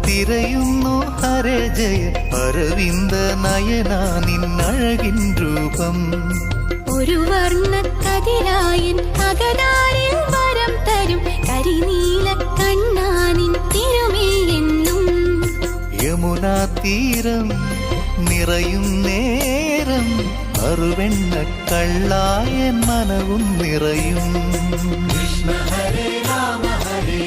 തിരയുന്നു ഹരേ ജയ അരവിന്ദ നയന നിന്നഴകിൻ രൂപം. ഒരു വർണ്ണ കതിരായൻ അകതാരിൽ വരം തരും കരിനീല കണ്ണാനിൻ തിരുമേയെന്നും. യമുനാ തീരം നിറയും നേരം അറുവെണ്ണ കള്ളായൻ മനവും നിറയും. കൃഷ്ണ ഹരേ രാമ ഹരേ